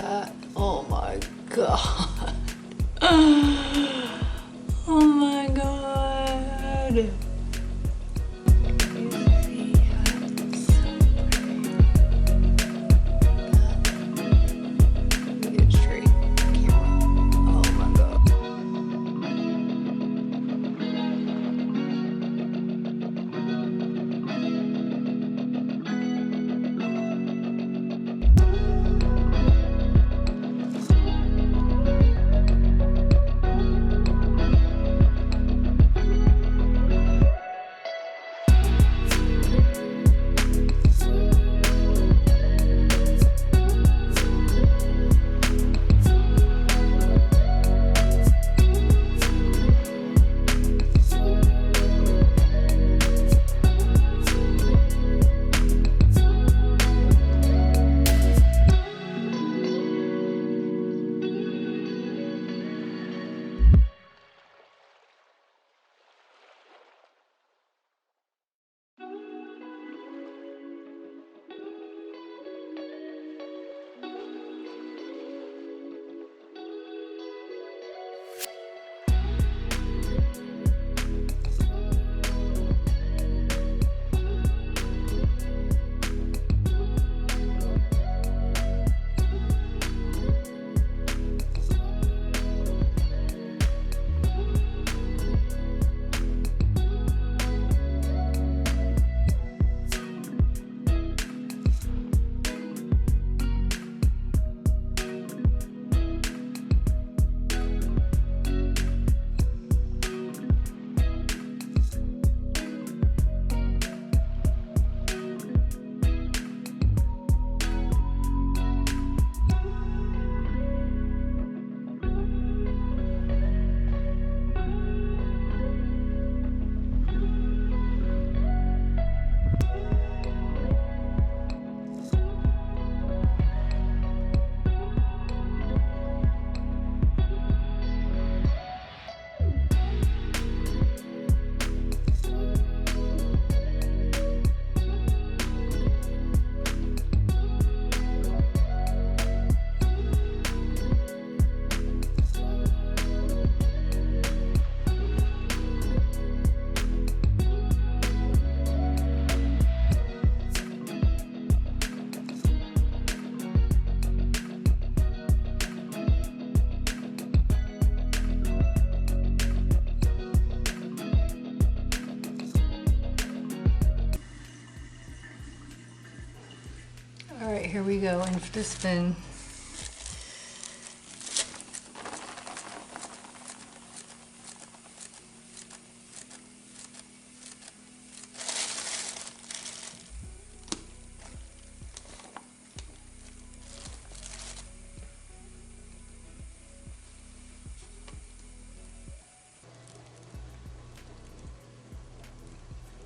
that. Oh my god. Oh my god. All right, here we go in for the spin.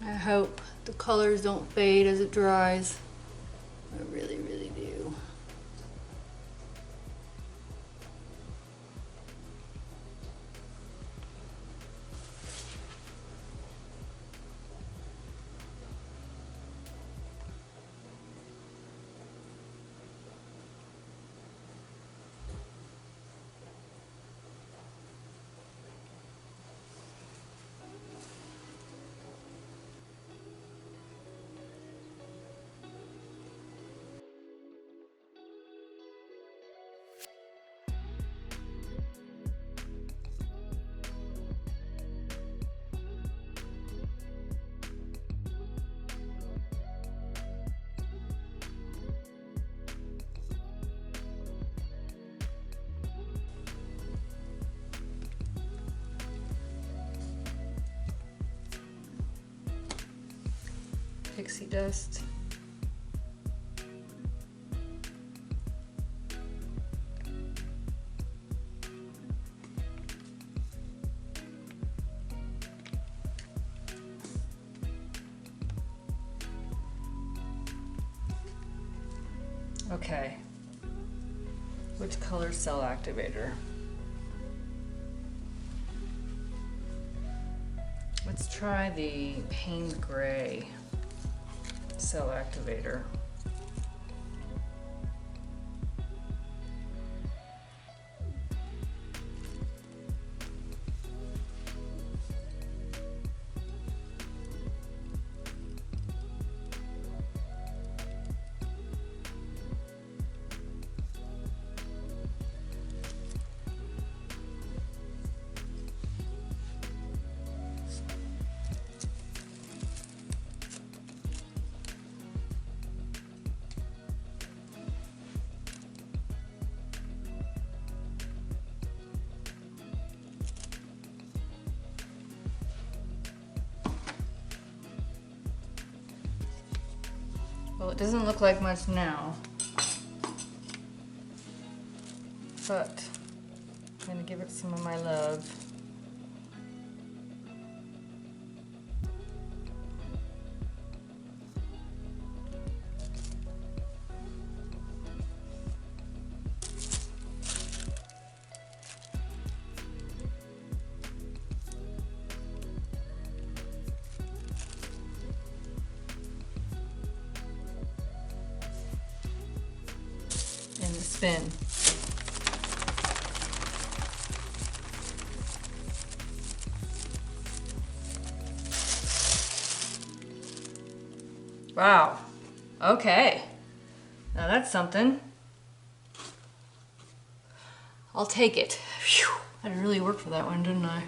I hope the colors don't fade as it dries. I really, really do. Pixie dust. Okay. Which color cell activator? Let's try the Payne Gray cell activator. Well, it doesn't look like much now, but I'm gonna give it some of my love. And the spin. Wow. Okay. Now that's something. I'll take it. Phew. I had to really work for that one, didn't I?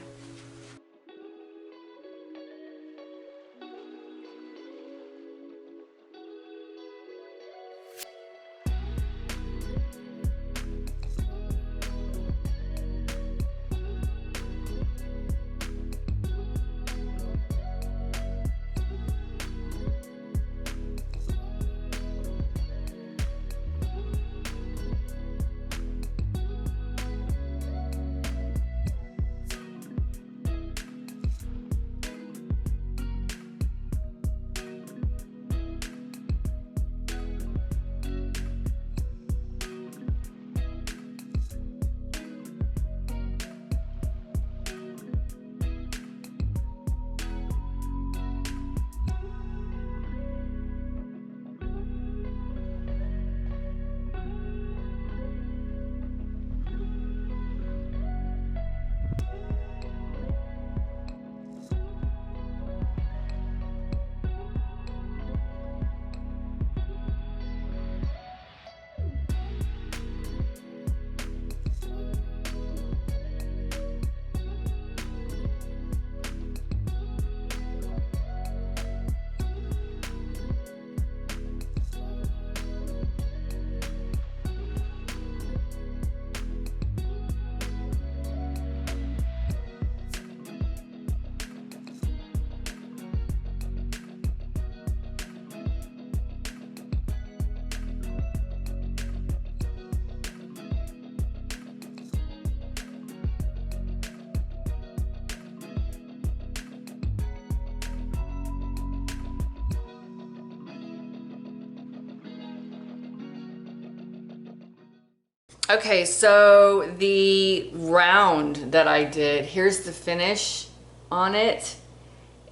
Okay, so the round that I did, here's the finish on it,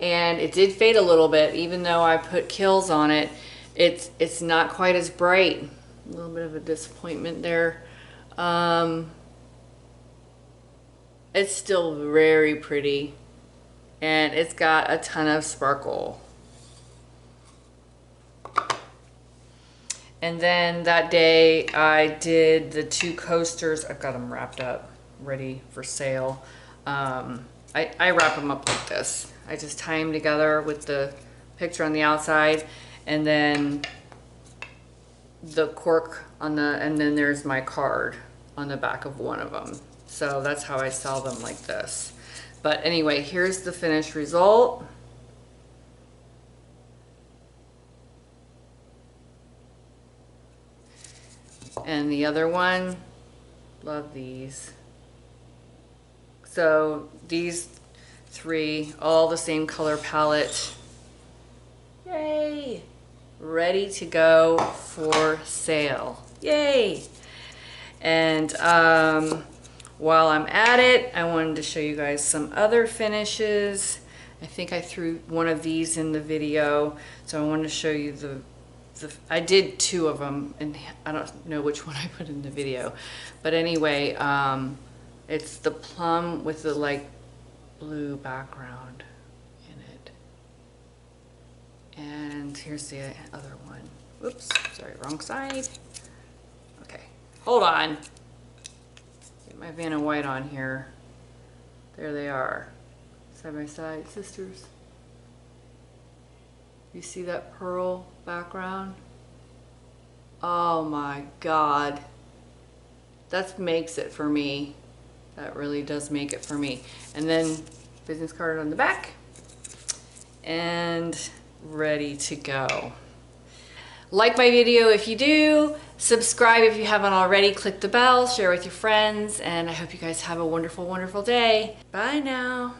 and it did fade a little bit even though I put kills on it. It's not quite as bright. A little bit of a disappointment there. It's still very pretty, and it's got a ton of sparkle. And then that day I did the 2 coasters. I've got them wrapped up, ready for sale. I wrap them up like this. I just tie them together with the picture on the outside, and then the cork on the, and then there's my card on the back of one of them. So that's how I sell them, like this. But anyway, here's the finished result. And the other one, love these. So these 3, all the same color palette. Yay! Ready to go for sale. Yay! And while I'm at it, I wanted to show you guys some other finishes. I think I threw one of these in the video, so I wanted to show you I did 2 of them, and I don't know which one I put in the video, but anyway, it's the plum with the like blue background in it. And here's the other one. Whoops, sorry, wrong side. Okay, hold on. Get my Vanna White on here. There they are, side by side, sisters. You see that pearl background? Oh my God. That makes it for me. That really does make it for me. And then business card on the back. And ready to go. Like my video if you do, subscribe if you haven't already, click the bell, share with your friends, and I hope you guys have a wonderful, wonderful day. Bye now.